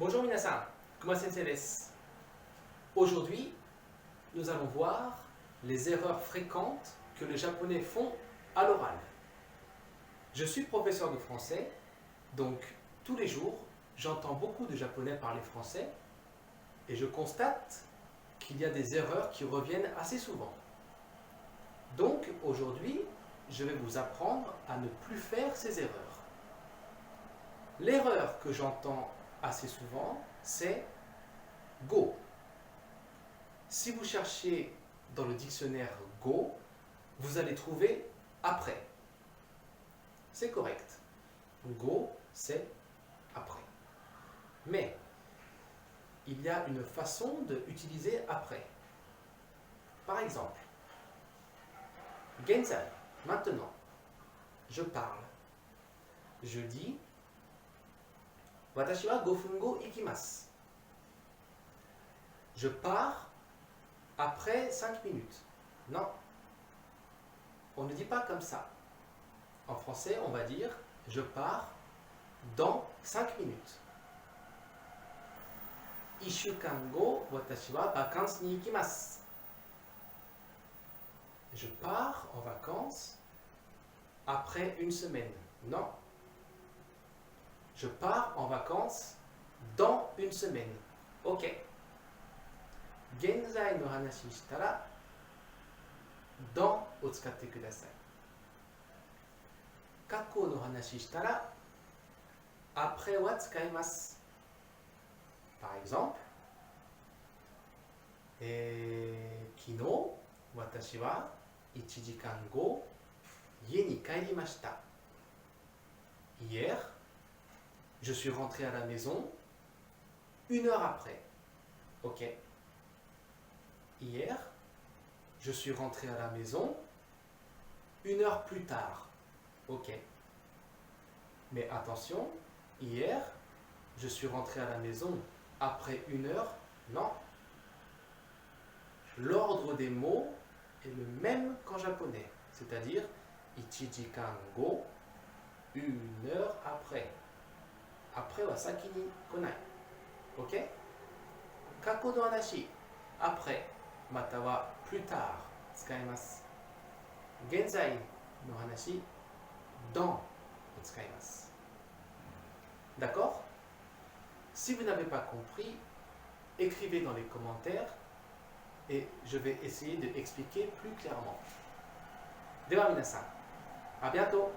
Bonjour minasan, comment sensei desu. Aujourd'hui, nous allons voir les erreurs fréquentes que les japonais font à l'oral. Je suis professeur de français, donc tous les jours, j'entends beaucoup de japonais parler français et je constate qu'il y a des erreurs qui reviennent assez souvent. Donc aujourd'hui, je vais vous apprendre à ne plus faire ces erreurs. L'erreur que j'entends assez souvent, c'est go. Si vous cherchez dans le dictionnaire go, vous allez trouver après. C'est correct. Go, c'est après. Mais il y a une façon d'utiliser après. Par exemple, genzai, maintenant, je parle. Je dis Watashi wa 5 分後行きます. Je pars après 5 minutes. Non. On ne dit pas comme ça. En français, on va dire je pars dans 5 minutes. 1週間後、私はバカンスに行きます. Je pars en vacances après une semaine. Non. Je pars en vacances dans une semaine. Ok. 現在の話したら dans を使ってください。過去の話したら après は使います。Par exemple, 昨日私は1時間後家に帰りました。Hier, je suis rentré à la maison 1 heure après. Ok. Hier, je suis rentré à la maison 1 heure plus tard. Ok. Mais attention, hier, je suis rentré à la maison après 1 heure. Non. L'ordre des mots est le même qu'en japonais, c'est-à-dire ichijikan go, 1 heure après. Après wa saki ni konai. Ok? Kako no hanashi, après, mata wa plus tard, tsukaimasu. Genzai no hanashi, dans, tsukaimasu. D'accord? Si vous n'avez pas compris, écrivez dans les commentaires et je vais essayer d'expliquer plus clairement. Dewa minasan, à bientôt!